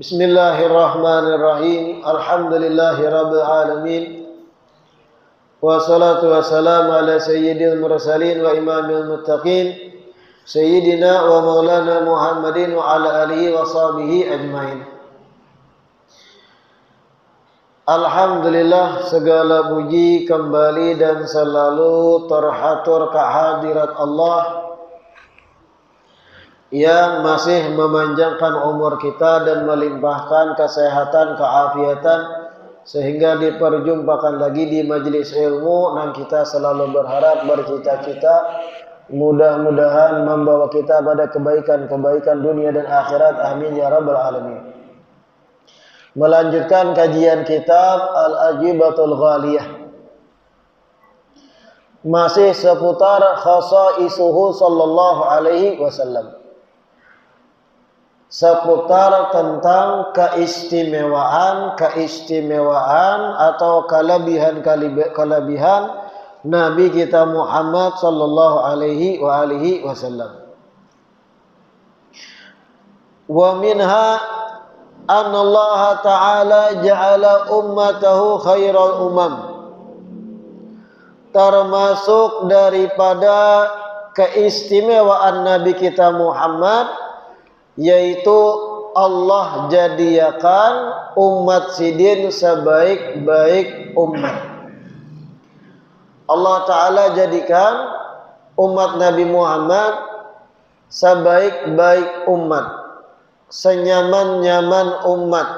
Bismillahirrahmanirrahim. Alhamdulillahirabbil alamin. Wassalatu wassalamu ala sayyidil mursalin wa imamil muttaqin sayyidina wa maulana Muhammadin wa ala alihi wa sahbihi ajmain. Alhamdulillah, segala puji kembali dan selalu terhatur kehadirat Allah yang masih memanjangkan umur kita dan melimpahkan kesehatan, keafiatan sehingga diperjumpakan lagi di majelis ilmu. Dan kita selalu berharap, bercita-cita mudah-mudahan membawa kita pada kebaikan-kebaikan dunia dan akhirat. Amin ya rabbal alamin. Melanjutkan kajian kitab Al-Ajibatul Ghaliyah, masih seputar khasaisuhu sallallahu alaihi wasallam, seputar tentang keistimewaan atau kelebihan Nabi kita Muhammad sallallahu alaihi wasallam. Wa minha anna Allah ta'ala ja'ala ummatahu khairal umam. Termasuk daripada keistimewaan Nabi kita Muhammad, yaitu Allah jadikan umat sidin sebaik-baik umat. Allah Ta'ala jadikan umat Nabi Muhammad sebaik-baik umat, senyaman-nyaman umat,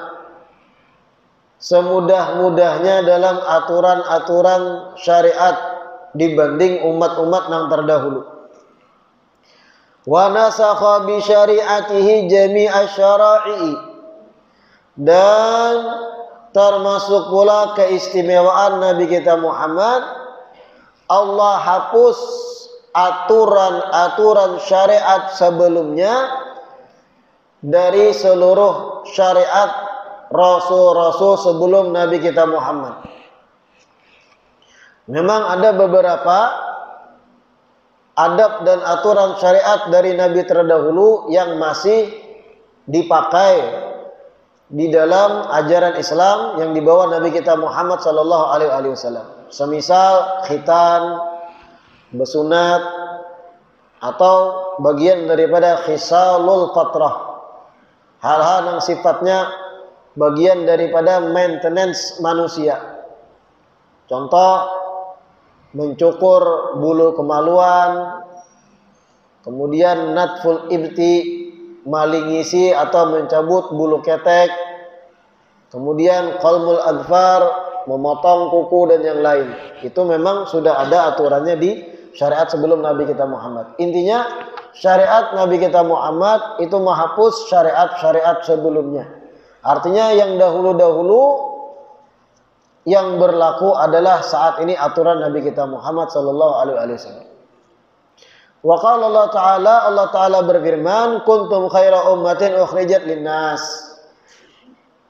semudah-mudahnya dalam aturan-aturan syariat dibanding umat-umat yang terdahulu. Wa nasakha bi syari'atihi jami'a syara'i, dan termasuk pula keistimewaan Nabi kita Muhammad, Allah hapus aturan-aturan syariat sebelumnya dari seluruh syariat rasul-rasul sebelum Nabi kita Muhammad. Memang ada beberapa adab dan aturan syariat dari Nabi terdahulu yang masih dipakai di dalam ajaran Islam yang dibawa Nabi kita Muhammad sallallahu alaihi wasallam. Semisal khitan, bersunat, atau bagian daripada khisalul fatrah, hal-hal yang sifatnya bagian daripada maintenance manusia. Contoh, mencukur bulu kemaluan, kemudian natful ibti, malingisi atau mencabut bulu ketek, kemudian qalmul adfar, memotong kuku dan yang lain. Itu memang sudah ada aturannya di syariat sebelum Nabi kita Muhammad. Intinya syariat Nabi kita Muhammad itu menghapus syariat-syariat sebelumnya. Artinya yang dahulu-dahulu yang berlaku adalah saat ini aturan Nabi kita Muhammad sallallahu alaihi wasallam. Wa qala Allah Ta'ala berfirman, kuntum khaira ummatin ukhrijat linnas.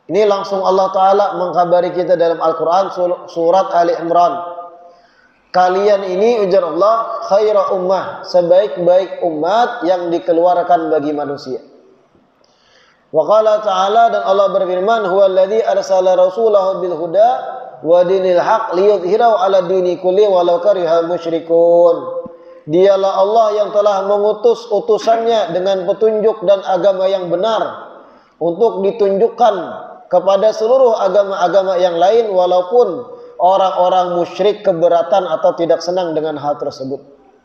Ini langsung Allah Ta'ala mengkabari kita dalam Al-Quran surat Ali Imran. Kalian ini, ujar Allah, khaira ummah, sebaik-baik umat yang dikeluarkan bagi manusia. Wa qala ta'ala, dan Allah berfirman, huwallazi arsala rasulahu bil huda wa dinil haq liyudhhirahu ala dini kulli walau karihal musyrikun. Dialah Allah yang telah mengutus utusannya dengan petunjuk dan agama yang benar untuk ditunjukkan kepada seluruh agama-agama yang lain, walaupun orang-orang musyrik keberatan atau tidak senang dengan hal tersebut.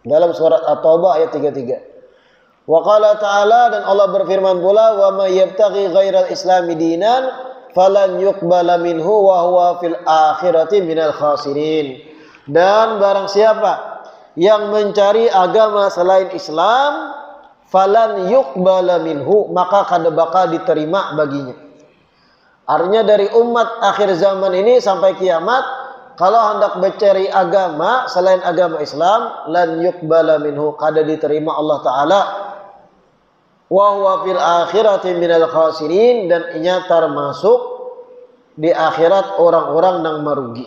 Dalam surat At-Taubah ayat 33. Wa qala ta'ala, dan Allah berfirman pula, wa may yabtaghi ghairal islami dinan falan yuqbala minhu wa huwa fil akhirati minal khasirin. Dan barang siapa yang mencari agama selain Islam, falan yuqbala minhu, maka kada bakal diterima baginya. Artinya dari umat akhir zaman ini sampai kiamat, kalau hendak mencari agama selain agama Islam, lan yuqbala minhu, kada diterima Allah Ta'ala. Wa huwa fil akhirati minal khasirin, dan inya termasuk di akhirat orang-orang yang merugi.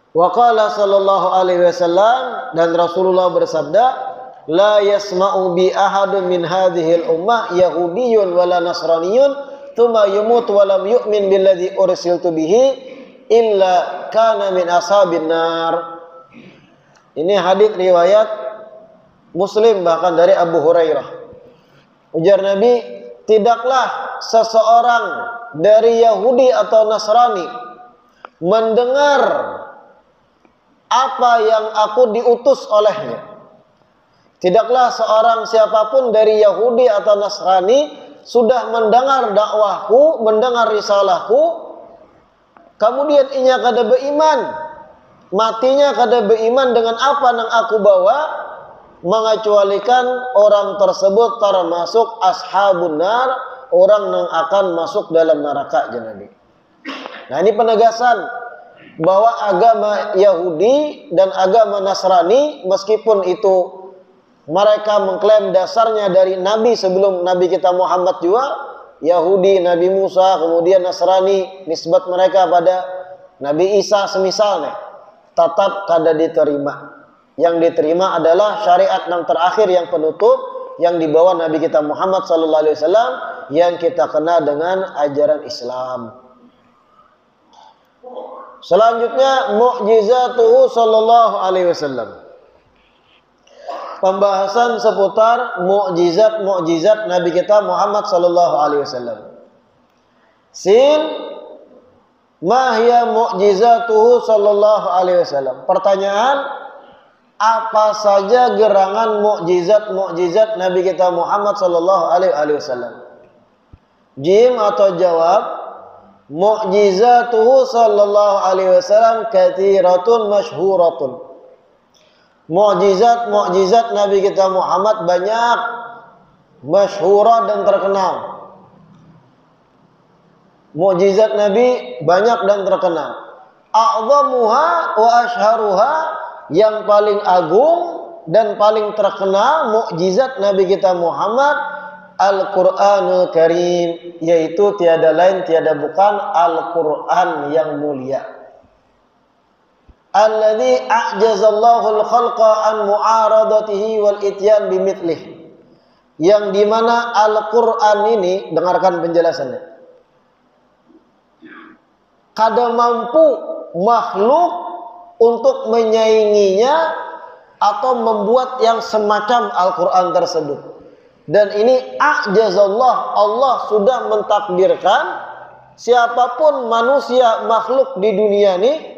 Wa qala sallallahu alaihi wasallam, dan Rasulullah bersabda, la yasma'u bi ahadun min hadhil ummah yahudiyyun wala nasraniyyun thumma yumut wa lam yu'min billadzi ursiltu bihi illa kana min ashabin nar. Ini hadis riwayat Muslim, bahkan dari Abu Hurairah. Ujar Nabi, tidaklah seseorang dari Yahudi atau Nasrani mendengar apa yang aku diutus olehnya. Tidaklah seorang siapapun dari Yahudi atau Nasrani sudah mendengar dakwahku, mendengar risalahku, kemudian inya kada beriman, matinya kada beriman dengan apa yang aku bawa, mengecualikan orang tersebut termasuk ashabun nar, orang yang akan masuk dalam neraka. Nabi. Nah, ini penegasan bahwa agama Yahudi dan agama Nasrani, meskipun itu mereka mengklaim dasarnya dari Nabi sebelum Nabi kita Muhammad juga, Yahudi Nabi Musa, kemudian Nasrani nisbat mereka pada Nabi Isa semisalnya, tetap kada diterima. Yang diterima adalah syariat yang terakhir, yang penutup, yang dibawa Nabi kita Muhammad SAW, yang kita kenal dengan ajaran Islam. Selanjutnya, mu'jizatuhu sallallahu alaihi wasallam. Pembahasan seputar mukjizat Nabi kita Muhammad sallallahu alaihi wasallam. Sin, ma hiya mu'jizatuhu sallallahu alaihi wasallam. Pertanyaan, apa saja gerangan mukjizat Nabi kita Muhammad sallallahu alaihi wasallam? Jim atau jawab, mu'jizatuhu sallallahu alaihi wasallam katsiratun masyhuratun. Mukjizat Nabi kita Muhammad banyak, masyhurah dan terkenal. Mukjizat Nabi banyak dan terkenal. A'zamuha wa ashharuha, yang paling agung dan paling terkenal mukjizat Nabi kita Muhammad Al-Qur'anul Karim, yaitu tiada lain tiada bukan Al-Qur'an yang mulia. Alladzi a'jazallahu al-khalqa an mu'aradatihi wal ityan bimithlihi, yang dimana Al-Quran ini, dengarkan penjelasannya, kada mampu makhluk untuk menyainginya atau membuat yang semacam Al-Quran tersebut. Dan ini a'jazallah, Allah sudah mentakdirkan siapapun manusia makhluk di dunia ini,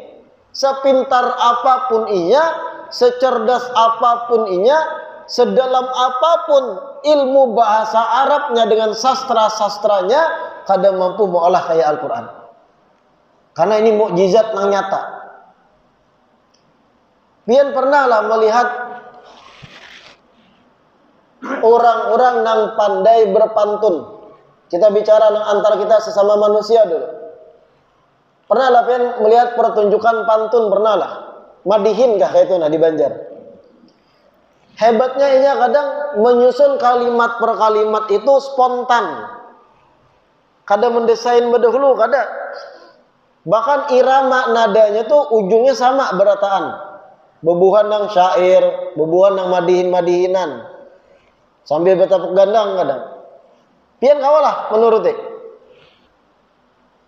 sepintar apapun inya, secerdas apapun inya, sedalam apapun ilmu bahasa Arabnya dengan sastra-sastranya, kada mampu mengolah kayak Al-Quran. Karena ini mukjizat yang nyata. Pian pernah lah melihat orang-orang yang pandai berpantun. Kita bicara antara kita sesama manusia dulu. Pernah lah pian melihat pertunjukan pantun, pernah lah. Madihin kah kayak itu nah di Banjar. Hebatnya inya kadang menyusun kalimat per kalimat itu spontan. Kada mendesain berdahulu, kada. Bahkan irama nadanya tuh ujungnya sama berataan. Bebuhan yang syair, bebuhan yang madihin-madihinan. Sambil betapuk gandang kadang. Pian kawalah menuruti.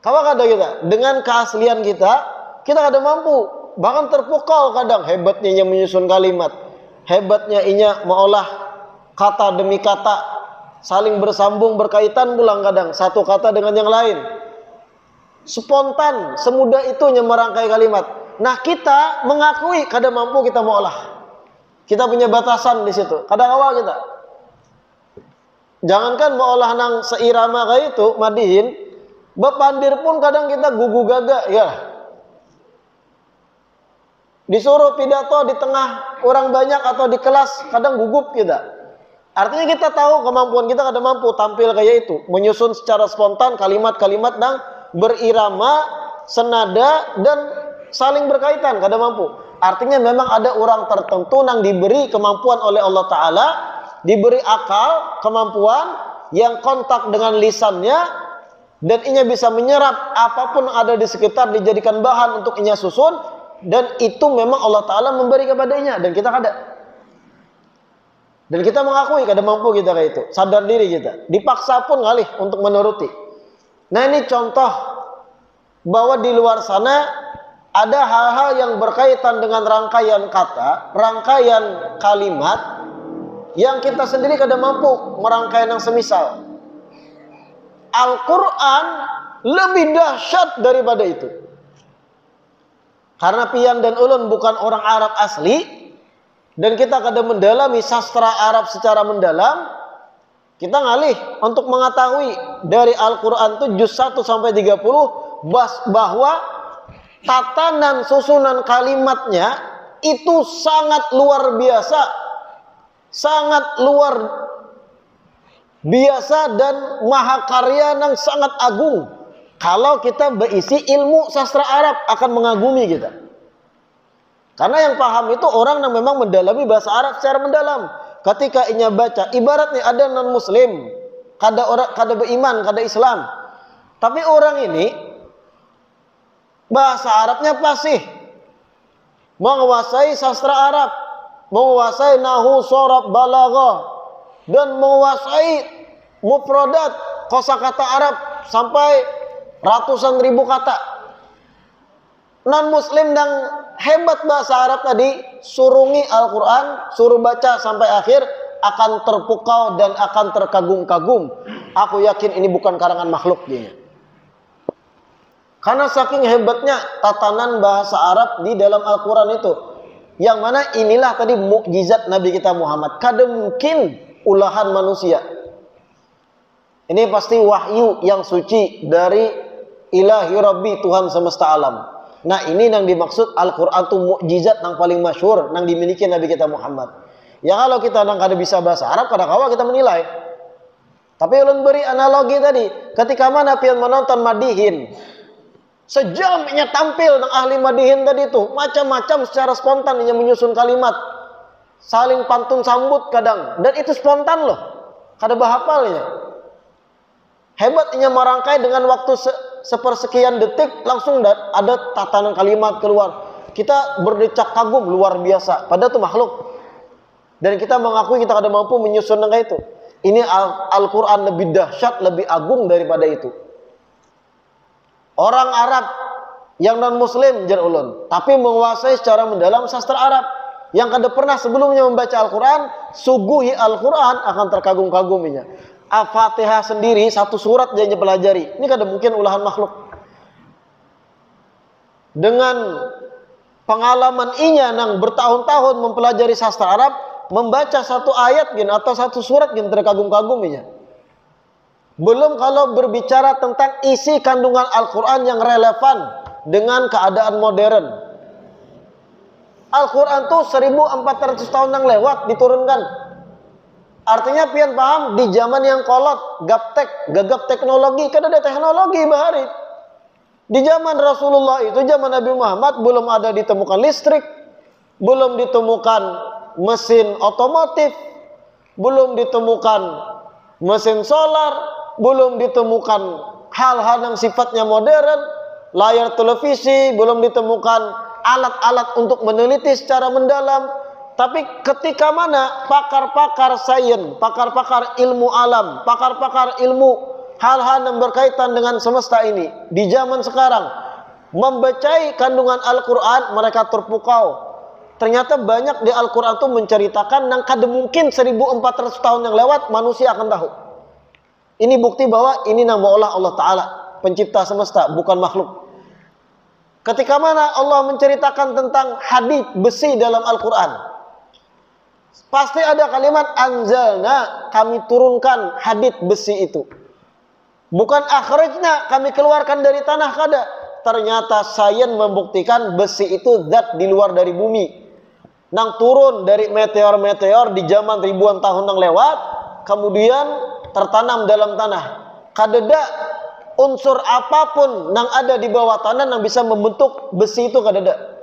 Kawa kada kita, dengan keaslian kita kada mampu. Bahkan terpukau kadang, hebatnya inya menyusun kalimat, hebatnya inya mengolah kata demi kata, saling bersambung berkaitan pulang kadang, satu kata dengan yang lain. Spontan, semudah itu merangkai kalimat. Nah, kita mengakui kada mampu kita mengolah. Kita punya batasan di situ. Kadang awal kita. Jangankan mengolah nang seirama kayak itu, madihin, bepandir pun kadang kita gugu gaga, ya. Disuruh pidato di tengah orang banyak atau di kelas, kadang gugup kita. Artinya kita tahu kemampuan kita kada mampu tampil kayak itu, menyusun secara spontan kalimat-kalimat yang berirama, senada dan saling berkaitan, kada mampu. Artinya memang ada orang tertentu yang diberi kemampuan oleh Allah Ta'ala, diberi akal, kemampuan yang kontak dengan lisannya, dan inya bisa menyerap apapun yang ada di sekitar, dijadikan bahan untuk inya susun, dan itu memang Allah Ta'ala memberi kepadanya, dan kita kada. Dan kita mengakui kada mampu kita kayak itu, sadar diri kita, dipaksa pun ngalih untuk menuruti. Nah ini contoh bahwa di luar sana ada hal-hal yang berkaitan dengan rangkaian kata, rangkaian kalimat yang kita sendiri kada mampu merangkai yang semisal. Al-Quran lebih dahsyat daripada itu. Karena pian dan ulun bukan orang Arab asli, dan kita kada mendalami sastra Arab secara mendalam, kita ngalih untuk mengetahui dari Al-Quran itu juz 1 sampai 30 bahwa tatanan susunan kalimatnya itu sangat luar biasa, sangat luar biasa dan mahakarya yang sangat agung. Kalau kita berisi ilmu sastra Arab akan mengagumi kita. Karena yang paham itu orang yang memang mendalami bahasa Arab secara mendalam. Ketika inya baca, ibaratnya ada non muslim, kada beriman, kada Islam. Tapi orang ini bahasa Arabnya fasih, menguasai sastra Arab, menguasai nahu, sorab, balaghah, dan menguasai mufradat kosakata Arab sampai ratusan ribu kata. Non muslim yang hebat bahasa Arab tadi, surungi Al-Quran, suruh baca sampai akhir, akan terpukau dan akan terkagum-kagum. Aku yakin ini bukan karangan makhluk dia. Karena saking hebatnya tatanan bahasa Arab di dalam Al-Quran itu, yang mana inilah tadi mukjizat Nabi kita Muhammad. Kada mungkin ulahan manusia. Ini pasti wahyu yang suci dari ilahi Rabbi, Tuhan semesta alam. Nah ini yang dimaksud Al-Quran itu mukjizat yang paling masyhur yang dimiliki Nabi kita Muhammad. Ya kalau kita yang kada bisa bahasa Arab, kada kawa kita menilai. Tapi ulun beri analogi tadi, ketika mana pian menonton Madihin, sejam inya tampil dengan ahli Madihin tadi itu, macam-macam secara spontan inya menyusun kalimat, saling pantun sambut kadang, dan itu spontan loh, kada bahapalnya. Hebat inya merangkai dengan waktu sepersekian detik, langsung ada tatanan kalimat keluar. Kita berdecak kagum luar biasa, padahal itu makhluk. Dan kita mengakui kita kada mampu menyusun dengan itu. Ini Al-Quran lebih dahsyat, lebih agung daripada itu. Orang Arab yang non muslim jar ulun, tapi menguasai secara mendalam sastra Arab, yang kada pernah sebelumnya membaca Al-Quran, suguhi Al-Quran akan terkagum-kaguminya. Al-Fatihah sendiri satu surat dia pelajari, ini kada mungkin ulahan makhluk. Dengan pengalaman inya yang bertahun-tahun mempelajari sastra Arab, membaca satu ayat gin atau satu surat gin terkagum-kaguminya. Belum kalau berbicara tentang isi kandungan Al-Quran yang relevan dengan keadaan modern. Al-Quran tuh 1400 tahun yang lewat diturunkan. Artinya pian paham di zaman yang kolot, gagap teknologi, kan ada teknologi bahari. Di zaman Rasulullah itu, zaman Nabi Muhammad, belum ada ditemukan listrik, belum ditemukan mesin otomotif, belum ditemukan mesin solar, belum ditemukan hal-hal yang sifatnya modern, layar televisi, belum ditemukan alat-alat untuk meneliti secara mendalam. Tapi ketika mana pakar-pakar sains, pakar-pakar ilmu alam, pakar-pakar ilmu hal-hal yang berkaitan dengan semesta ini di zaman sekarang membacai kandungan Al-Quran, mereka terpukau. Ternyata banyak di Al-Quran itu menceritakan yang kada mungkin 1400 tahun yang lewat manusia akan tahu. Ini bukti bahwa ini nama Allah Ta'ala, pencipta semesta, bukan makhluk. Ketika mana Allah menceritakan tentang hadid besi dalam Al-Quran, pasti ada kalimat anzalna, kami turunkan hadid besi itu. Bukan akhrajna, kami keluarkan dari tanah, kada. Ternyata sains membuktikan besi itu zat di luar dari bumi. nang turun dari meteor-meteor di zaman ribuan tahun yang lewat, kemudian tertanam dalam tanah. Kadeda unsur apapun nang ada di bawah tanah nang bisa membentuk besi itu kadeda.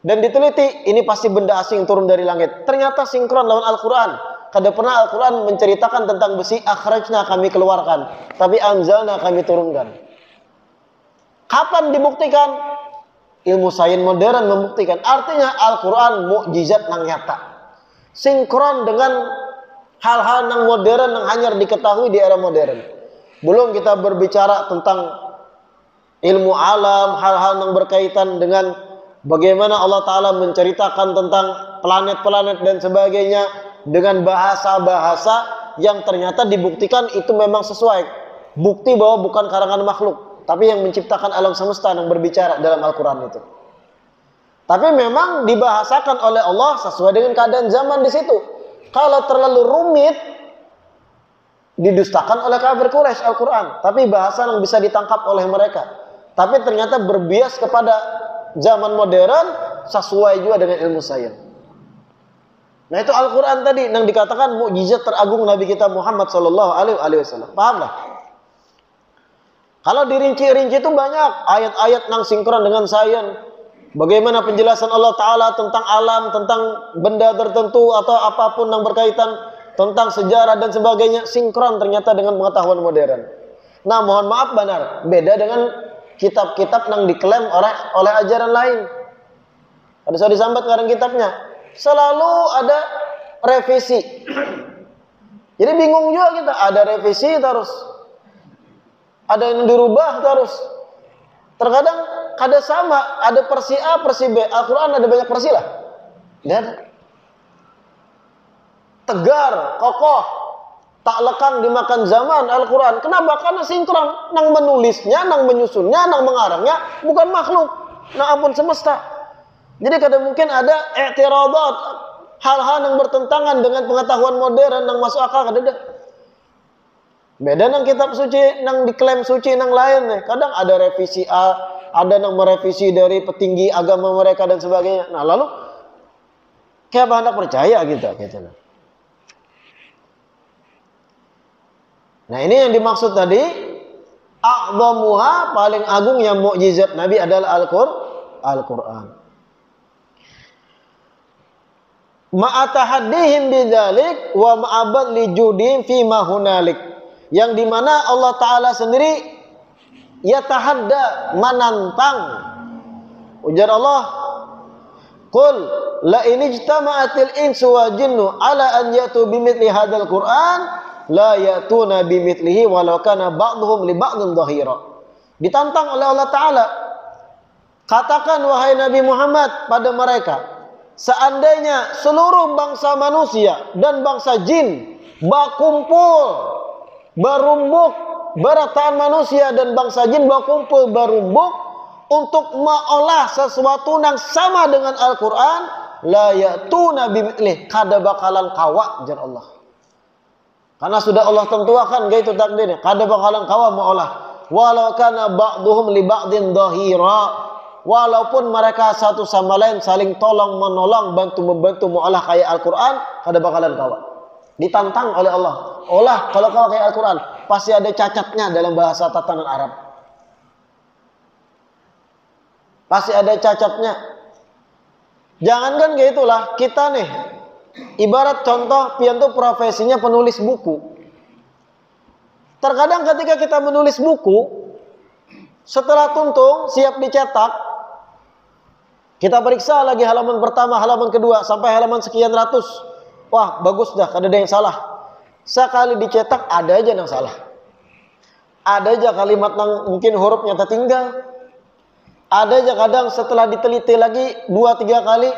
Dan diteliti, ini pasti benda asing turun dari langit. Ternyata sinkron lawan Al-Quran. Kada pernah Al-Quran menceritakan tentang besi, akhrajna kami keluarkan, tapi anzalna kami turunkan. Kapan dibuktikan? Ilmu sains modern membuktikan. Artinya Al-Quran mukjizat nang nyata. Sinkron dengan hal-hal nang modern yang hanya diketahui di era modern. Belum kita berbicara tentang ilmu alam, hal-hal yang berkaitan dengan bagaimana Allah Ta'ala menceritakan tentang planet-planet dan sebagainya dengan bahasa-bahasa yang ternyata dibuktikan itu memang sesuai. Bukti bahwa bukan karangan makhluk, tapi yang menciptakan alam semesta yang berbicara dalam Al-Quran itu. Tapi memang dibahasakan oleh Allah sesuai dengan keadaan zaman di situ. Kalau terlalu rumit, didustakan oleh kafir Quraisy Al-Quran. Tapi bahasa yang bisa ditangkap oleh mereka. Tapi ternyata berbias kepada zaman modern sesuai juga dengan ilmu sains. Nah itu Al-Quran tadi yang dikatakan mukjizat teragung Nabi kita Muhammad Sallallahu Alaihi Wasallam. Pahamlah? Kalau dirinci-rinci itu banyak ayat-ayat yang sinkron dengan sains. Bagaimana penjelasan Allah Ta'ala tentang alam, tentang benda tertentu atau apapun yang berkaitan tentang sejarah dan sebagainya, sinkron ternyata dengan pengetahuan modern. Nah mohon maaf benar, beda dengan kitab-kitab yang diklaim oleh ajaran lain. Ada saya disambat kadang kitabnya, selalu ada revisi. Jadi bingung juga kita, ada revisi terus, ada yang dirubah terus. Terkadang kada sama, ada versi A, versi B. Al-Quran ada banyak versi lah. Lihat, tegar, kokoh, tak lekang dimakan zaman Al-Quran. Kenapa? Karena sinkron. Nang menulisnya, nang menyusunnya, nang mengarangnya bukan makhluk. Nah ampun semesta. Jadi kadang mungkin ada i'tiradat, hal-hal yang bertentangan dengan pengetahuan modern yang masuk akal kadang. Beda nang kitab suci, nang diklaim suci nang lain nih. Kadang ada revisi A, ada yang merevisi dari petinggi agama mereka dan sebagainya. Nah lalu kayak hendak percaya gitu. Nah ini yang dimaksud tadi, a'dhamuha, paling agung yang mukjizat Nabi adalah Al-Quran. Ma'atahaddihim bidzalik wa ma'abad lijudihim fima hunalik. Yang dimana Allah Ta'ala sendiri yatahadda, menantang. Ujar Allah, qul la in ijtama'atil insu wa jinnu ala an yatu bimithli hadzal Qur'an la yatuna bimithlihi walau kana ba'dhum li ba'dhin dhahira. Ditantang oleh Allah Ta'ala, katakan wahai Nabi Muhammad pada mereka, seandainya seluruh bangsa manusia dan bangsa jin berkumpul, berumbuk, berataan manusia dan bangsa jin berkumpul berumbuk untuk mengolah sesuatu yang sama dengan Al-Quran, la ya'tuna bimithlihi, kada bakalan kawa jar Allah. Karena sudah Allah tentuakan gitu takdirnya, kada bakalan kawa mengolah. Walau kana ba'duhum li ba'din dhahira, walaupun mereka satu sama lain saling tolong menolong, bantu membantu mengolah kayak Al-Quran, kada bakalan kawa. Ditantang oleh Allah, olah kalau kau kayak Al-Quran, pasti ada cacatnya dalam bahasa tatanan Arab. Pasti ada cacatnya. Jangankan gitulah, kita nih, ibarat contoh, pian tuh profesinya penulis buku. Terkadang ketika kita menulis buku, setelah tuntung, siap dicetak, kita periksa lagi halaman pertama, halaman kedua, sampai halaman sekian ratus. Wah bagus dah, kada ada yang salah. Sekali dicetak ada aja yang salah. Ada aja kalimat yang mungkin hurufnya tertinggal. Ada aja kadang setelah diteliti lagi 2-3 kali,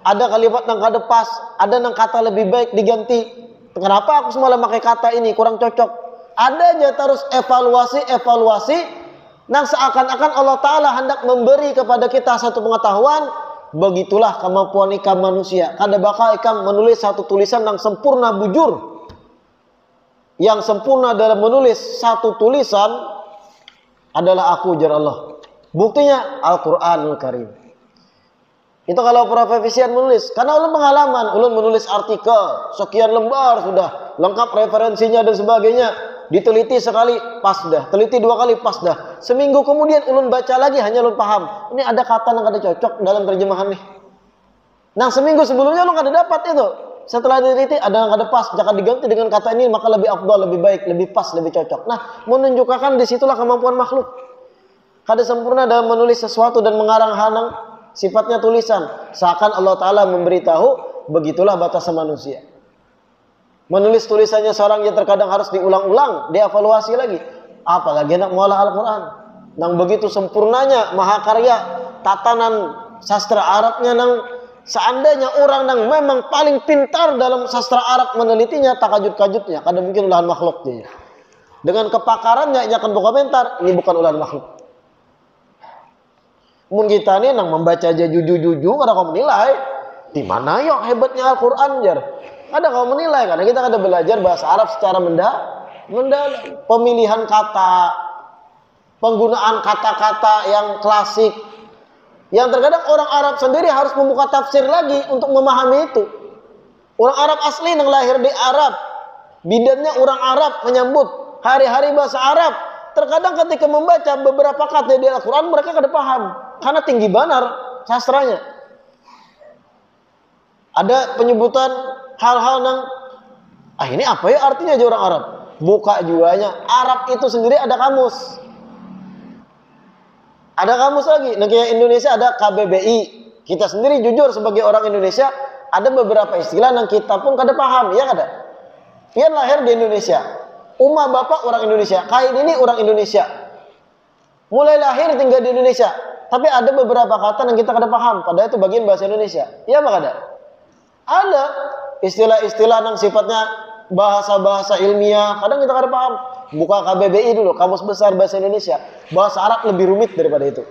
ada kalimat yang kada pas, ada yang kata lebih baik diganti. Kenapa aku semalam pakai kata ini kurang cocok? Ada aja terus evaluasi yang seakan-akan Allah Ta'ala hendak memberi kepada kita satu pengetahuan. Begitulah kemampuan ikam manusia. Kada bakal ikam menulis satu tulisan yang sempurna bujur. Yang sempurna dalam menulis satu tulisan adalah aku jar Allah. Buktinya Al-Quranul Karim. Itu kalau profesian menulis. Karena ulun pengalaman, ulun menulis artikel sekian lembar sudah, lengkap referensinya dan sebagainya. Diteliti sekali, pas dah. Teliti 2 kali, pas dah. Seminggu kemudian ulun baca lagi, hanya ulun paham. Ini ada kata yang ada cocok dalam terjemahan nih. Nah seminggu sebelumnya ulun ada dapat itu. Setelah diteliti ada yang ada pas, jangan diganti dengan kata ini maka lebih afdal, lebih baik, lebih pas, lebih cocok. Nah menunjukkan disitulah kemampuan makhluk. Kada sempurna dalam menulis sesuatu dan mengarang hanang sifatnya tulisan. Seakan Allah Ta'ala memberitahu begitulah batasan manusia. Menulis tulisannya seorang yang terkadang harus diulang-ulang, dievaluasi lagi. Apalagi nak mengolah Al-Quran. Nang begitu sempurnanya mahakarya tatanan sastra Arabnya nang seandainya orang yang memang paling pintar dalam sastra Arab menelitinya, tak kajut-kajutnya. Kadang mungkin ulahan makhluk dia. Dengan kepakarannya, ia akan berkomentar, ini bukan ulahan makhluk. Mun kita ini nang membaca aja juju-juju, kada kau menilai. Di mana yuk hebatnya Al-Quran jar? Kada kau menilai, karena kita kada belajar bahasa Arab secara mendalam. Pemilihan kata, penggunaan kata-kata yang klasik. Yang terkadang orang Arab sendiri harus membuka tafsir lagi untuk memahami itu. Orang Arab asli yang lahir di Arab, bidannya orang Arab menyambut hari-hari bahasa Arab. Terkadang ketika membaca beberapa kata di Al-Quran mereka kada paham karena tinggi banar sastranya. Ada penyebutan hal-hal yang ini apa ya artinya aja orang Arab. Buka juanya Arab itu sendiri ada kamus. Ada kamus lagi. Negara Indonesia ada KBBI. Kita sendiri jujur sebagai orang Indonesia ada beberapa istilah yang kita pun kada paham, ya kada. Pian lahir di Indonesia. Umma bapak orang Indonesia. Kain ini orang Indonesia. Mulai lahir tinggal di Indonesia. Tapi ada beberapa kata yang kita kada paham. Padahal itu bagian bahasa Indonesia. Iya apa kada? Ada istilah-istilah yang sifatnya bahasa-bahasa ilmiah. Kadang kita kada paham. Buka KBBI dulu, Kamus Besar Bahasa Indonesia. Bahasa Arab lebih rumit daripada itu.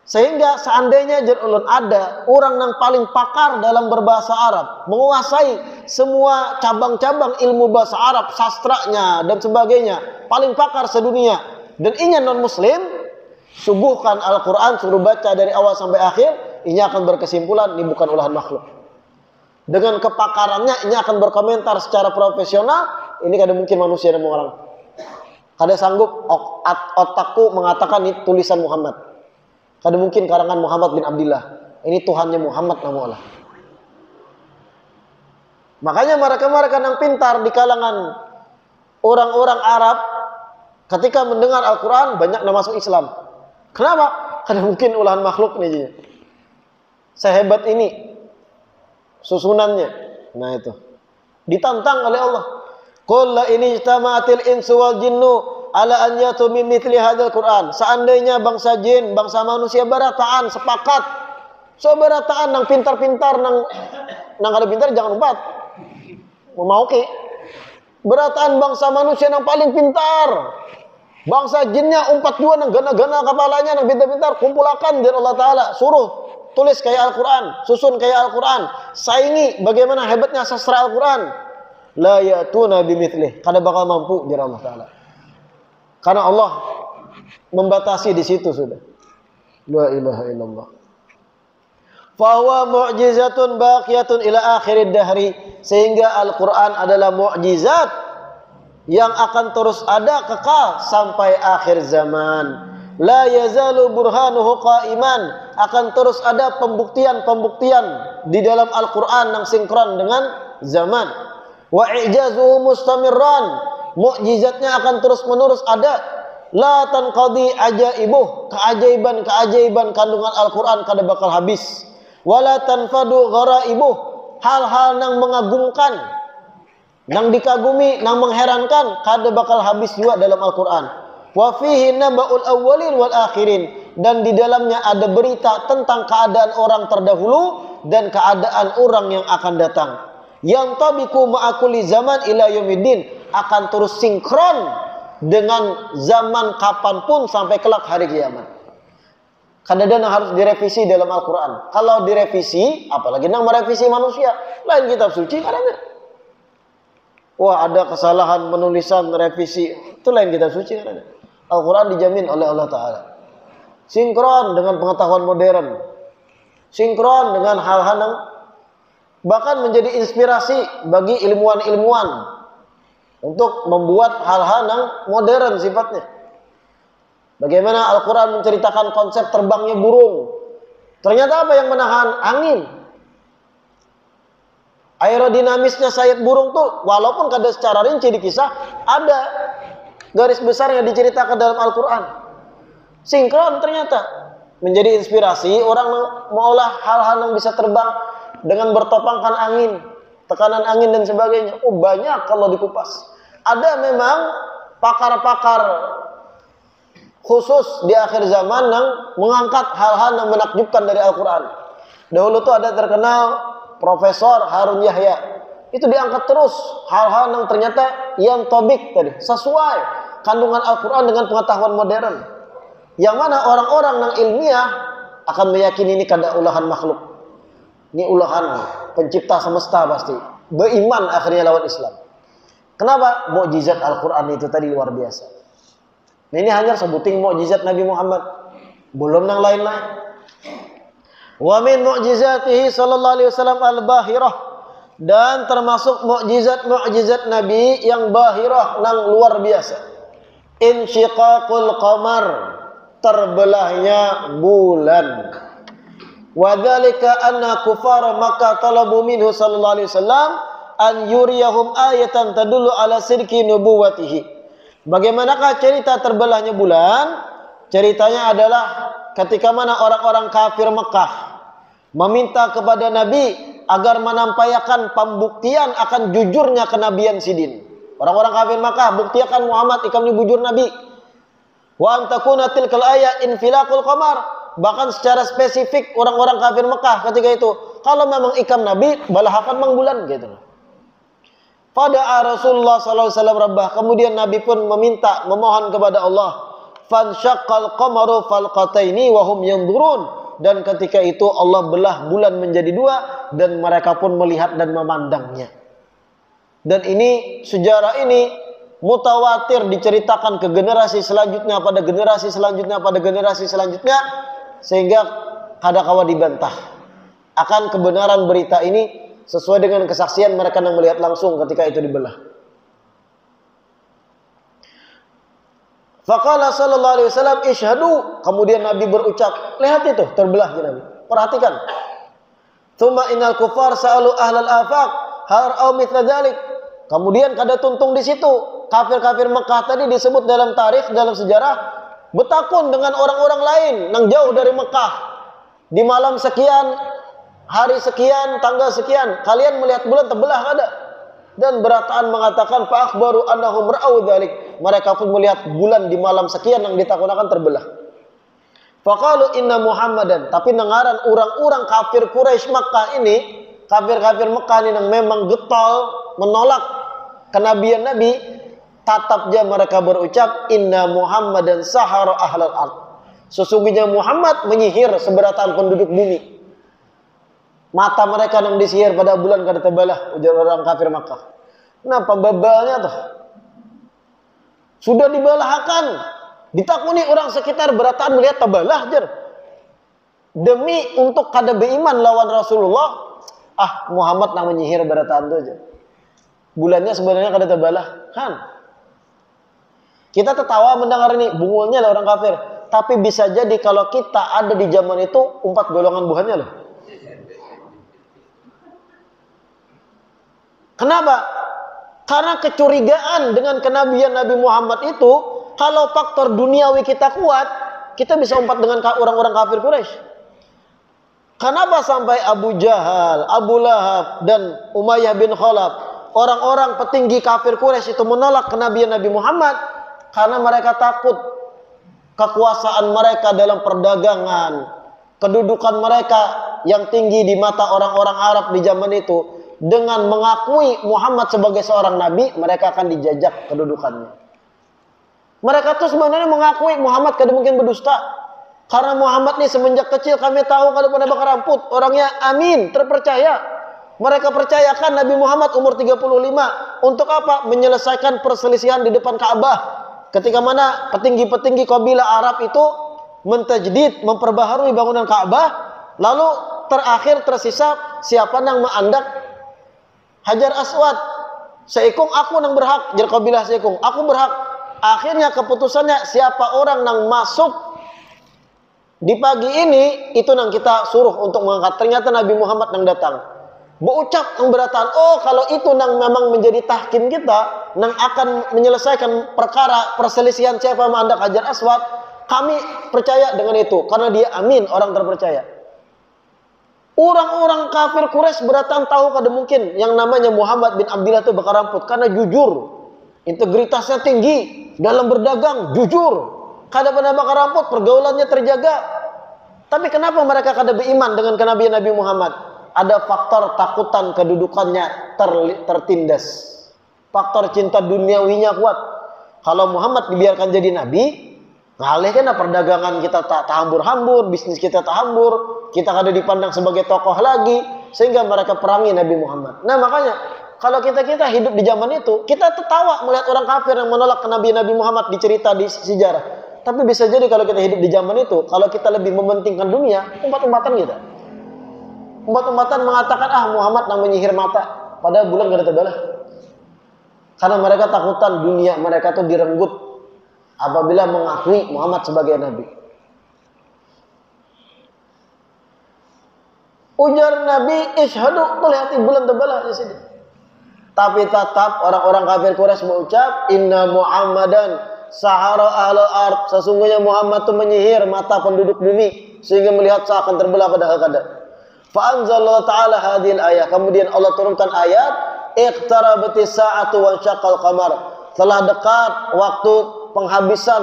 Sehingga seandainya ulun ada orang yang paling pakar dalam berbahasa Arab, menguasai semua cabang-cabang ilmu bahasa Arab, sastranya dan sebagainya, paling pakar sedunia, dan inya non-muslim, suguhkan Al-Quran, suruh baca dari awal sampai akhir, inya akan berkesimpulan, ini bukan ulahan makhluk. Dengan kepakarannya, inya akan berkomentar secara profesional, ini kada mungkin manusia dan orang. Kada sanggup otakku mengatakan ini tulisan Muhammad. Kada mungkin karangan Muhammad bin Abdullah. Ini Tuhannya Muhammad nama Allah. Makanya mereka-mereka yang pintar di kalangan orang-orang Arab ketika mendengar Al-Quran banyak yang masuk Islam. Kenapa? Kada mungkin ulahan makhluk nih. Sehebat ini susunannya. Nah itu ditantang oleh Allah. Qul la in ijtama'atil insu wal jinnu ala an yatu min mithli hadzal Qur'an. Seandainya bangsa jin, bangsa manusia berataan sepakat. So berataan nang pintar-pintar nang kada pintar jangan umpat. Mau ke? Berataan bangsa manusia nang paling pintar. Bangsa jinnya umpat dua nang gana-gana kepalanya nang pintar-pintar kumpulakan dari Allah Taala. Suruh tulis kayak Al-Qur'an, susun kayak Al-Qur'an. Saingi bagaimana hebatnya sastra Al-Qur'an. La ya'tuna bimithlih, kada bakal mampu jar Allah Taala. Karena Allah membatasi di situ sudah. La ilaha illallah. Fa huwa mu'jizatun baqiyatun ila akhirid dahri, sehingga Al-Qur'an adalah mukjizat yang akan terus ada kekal sampai akhir zaman. La yazalu burhanuhu qa'iman, akan terus ada pembuktian-pembuktian di dalam Al-Qur'an yang sinkron dengan zaman. Wa i'jazuhu mustamirran, mukjizatnya akan terus-menerus ada. La tanqadi ajaibuh, keajaiban-keajaiban kandungan Al-Qur'an kada bakal habis. Wala tanfadu gharaibuh, hal-hal yang mengagumkan, yang dikagumi, yang mengherankan kada bakal habis juga dalam Al-Qur'an. Wa fihi naba'ul awwalin wal akhirin, dan di dalamnya ada berita tentang keadaan orang terdahulu dan keadaan orang yang akan datang. Yang tabiku ma'akuli zaman ila yaumiddin, akan terus sinkron dengan zaman kapanpun sampai kelak hari kiamat. Kadang-kadang harus direvisi dalam Al-Quran. Kalau direvisi, apalagi nang merevisi manusia, lain kitab suci kadang-kadang. Wah, ada kesalahan penulisan revisi, itu lain kitab suci kadang-kadang. Al-Quran dijamin oleh Allah Ta'ala. sinkron dengan pengetahuan modern, sinkron dengan hal-hal yang bahkan menjadi inspirasi bagi ilmuwan-ilmuwan untuk membuat hal-hal yang modern sifatnya. Bagaimana Al-Quran menceritakan konsep terbangnya burung. Ternyata apa yang menahan? Angin. Aerodinamisnya sayap burung tuh walaupun kada secara rinci dikisah, ada garis besar yang diceritakan dalam Al-Quran. Sinkron ternyata menjadi inspirasi orang mengolah hal-hal yang bisa terbang dengan bertopangkan angin, tekanan angin dan sebagainya. Oh, banyak kalau dikupas. Ada memang pakar-pakar khusus di akhir zaman yang mengangkat hal-hal yang menakjubkan dari Al-Quran. Dahulu tuh ada terkenal Profesor Harun Yahya. Itu diangkat terus hal-hal yang ternyata yang tobik tadi, sesuai kandungan Al-Quran dengan pengetahuan modern. Yang mana orang-orang yang ilmiah akan meyakini ini kada ulahan makhluk. Ini ulahan pencipta semesta pasti. Beriman akhirnya lawan Islam. Kenapa? Mukjizat Al-Quran itu tadi luar biasa. Nah, ini hanya sebuting mukjizat Nabi Muhammad. Belum yang lain-lain. Wa min mu'jizatihi sallallahu alaihi wasallam al-bahirah. Dan termasuk mukjizat-mukjizat Nabi yang bahirah, yang luar biasa. Insyiqaqul qamar, terbelahnya bulan. Wa dzalika anna kufar Makkah talabu minhu sallallahu alaihi wasallam an yuriyahum ayatan tadullu ala sidqi nubuwatihi. Bagaimanakah cerita terbelahnya bulan? Ceritanya adalah ketika mana orang-orang kafir Mekah meminta kepada Nabi agar menampakkan pembuktian akan jujurnya kenabian sidin. Orang-orang kafir Mekah buktikan Muhammad ikamnya bujur Nabi. Wa antakuna tilkal ayat infilaqul qamar. Bahkan secara spesifik orang-orang kafir Mekah ketika itu, kalau memang ikam Nabi balahakan mang bulan gitu. Pada Rasulullah sallallahu alaihi wasallam rabbah, kemudian Nabi pun memohon kepada Allah. Fansyaqqal qamaru falqataini wa hum yanzurun. Dan ketika itu Allah belah bulan menjadi dua dan mereka pun melihat dan memandangnya. Dan ini sejarah ini mutawatir diceritakan ke generasi selanjutnya pada generasi selanjutnya pada generasi selanjutnya sehingga kada kawa dibantah akan kebenaran berita ini sesuai dengan kesaksian mereka yang melihat langsung ketika itu dibelah. Faqala sallallahu alaihi wasallam ishhadu, kemudian Nabi berucap, lihat itu terbelahnya Nabi. Perhatikan. Tsumma innal kufar sa'alu ahlal afaq har au mithla dzalik. Kemudian kada tuntung di situ. Kafir-kafir Mekah tadi disebut dalam tarikh, dalam sejarah bertakun dengan orang-orang lain yang jauh dari Mekah. Di malam sekian, hari sekian, tanggal sekian, kalian melihat bulan terbelah kada? Dan berataan mengatakan fa akhbaru annahum ra'au dzalik. Mereka pun melihat bulan di malam sekian yang ditakunakan terbelah. Faqalu inna Muhammadan, tapi dengaran orang-orang kafir Quraisy Mekah ini, kafir-kafir Mekah ini yang memang getol menolak kenabian Nabi, tatapnya mereka berucap inna Muhammadan sahara ahlal ard. Sesungguhnya Muhammad menyihir seberatan penduduk bumi. Mata mereka yang disihir pada bulan kada terbelah, ujar orang kafir Makkah. Nah, pembebalnya tuh sudah dibalahakan, ditakuni orang sekitar berataan melihat terbelah jar. Demi untuk kada beriman lawan Rasulullah, Muhammad nak menyihir berataan tuh aja. Bulannya sebenarnya kada terbelah, kan? Kita tertawa mendengar ini, bungulnya lah orang kafir. Tapi bisa jadi kalau kita ada di zaman itu, 4 golongan buahnya loh. Kenapa? Karena kecurigaan dengan kenabian Nabi Muhammad itu, kalau faktor duniawi kita kuat, kita bisa umpat dengan orang-orang kafir Quraisy. Kenapa sampai Abu Jahal, Abu Lahab, dan Umayyah bin Khalaf, orang-orang petinggi kafir Quraisy itu menolak kenabian Nabi Muhammad? Karena mereka takut kekuasaan mereka dalam perdagangan, kedudukan mereka yang tinggi di mata orang-orang Arab di zaman itu. Dengan mengakui Muhammad sebagai seorang nabi, mereka akan dijajak kedudukannya. Mereka tuh sebenarnya mengakui Muhammad kada mungkin berdusta. Karena Muhammad nih semenjak kecil kami tahu kalau pernah bakar ramput, orangnya amin, terpercaya. Mereka percayakan Nabi Muhammad umur 35 untuk apa? Menyelesaikan perselisihan di depan Ka'bah. Ketika mana petinggi-petinggi kabilah Arab itu mentajdid, memperbaharui bangunan Ka'bah, lalu terakhir tersisa siapa nang menandak Hajar Aswad. Seikung aku nang berhak, jar kabilah seikung, aku berhak. Akhirnya keputusannya siapa orang nang masuk di pagi ini, itu nang kita suruh untuk mengangkat. Ternyata Nabi Muhammad nang datang. Berucap nang beratan, oh kalau itu nang memang menjadi tahkim kita, nang akan menyelesaikan perkara perselisihan siapa menandak Hajar Aswad, kami percaya dengan itu, karena dia amin, orang terpercaya. Orang-orang kafir Quraisy beratan tahu kada mungkin yang namanya Muhammad bin Abdullah itu bakal ramput, karena jujur, integritasnya tinggi, dalam berdagang jujur, kada pernah bakal ramput, pergaulannya terjaga. Tapi kenapa mereka kada beriman dengan kenabian Nabi Muhammad? Ada faktor takutan kedudukannya tertindas, faktor cinta duniawinya kuat. Kalau Muhammad dibiarkan jadi nabi, ngalih kan perdagangan kita tak hambur-hambur, bisnis kita tak hambur, kita kada dipandang sebagai tokoh lagi, sehingga mereka perangi Nabi Muhammad. Nah makanya kalau kita hidup di zaman itu, kita tertawa melihat orang kafir yang menolak Nabi Muhammad dicerita di sejarah. Tapi bisa jadi kalau kita hidup di zaman itu, kalau kita lebih mementingkan dunia, umat-umatan kita, umat-umatan mengatakan Muhammad yang menyihir mata, padahal bulan gak ada terbelah. Karena mereka takutan dunia mereka tuh direnggut apabila mengakui Muhammad sebagai nabi. Ujar Nabi, "Ishhadu," melihat bulan terbelah di sini. Tapi tetap orang-orang kafir Quraisy mengucap, "Inna Muhammadan sahara ahlul ard." Sesungguhnya Muhammad itu menyihir mata penduduk bumi sehingga melihat seakan terbelah padahal kada. Fa anzalallahu ta'ala hadhil ayat. Kemudian Allah turunkan ayat, "Iqtarabatis sa'atu wa syaqqal qamar." Telah dekat waktu penghabisan,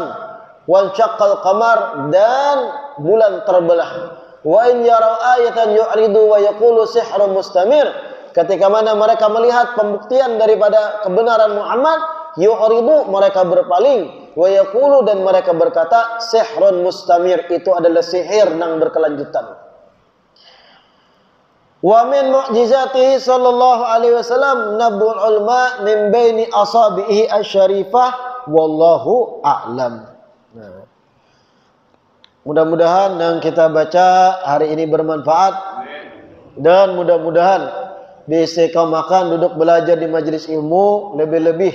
wa syaqqal qamar, dan bulan terbelah. Wa in yarau ayatan yu'ridu wa yaqulu sihrun mustamir. Ketika mana mereka melihat pembuktian daripada kebenaran Muhammad, yu'ridu, mereka berpaling, wa yaqulu, dan mereka berkata sihrun mustamir, itu adalah sihir yang berkelanjutan. Wa min mu'jizatihi sallallahu alaihi wasallam nabul ulma min baini asabihi asyarifah wallahu a'lam. Nah, mudah-mudahan yang kita baca hari ini bermanfaat, dan mudah-mudahan bisa kau makan duduk belajar di majelis ilmu, lebih-lebih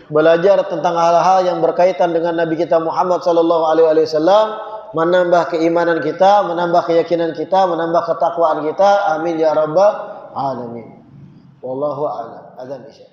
belajar tentang hal-hal yang berkaitan dengan Nabi kita Muhammad sallallahu alaihi wasallam, menambah keimanan kita, menambah keyakinan kita, menambah ketakwaan kita. Amin ya rabbal alamin. Wallahu a'lam. Adzan isya.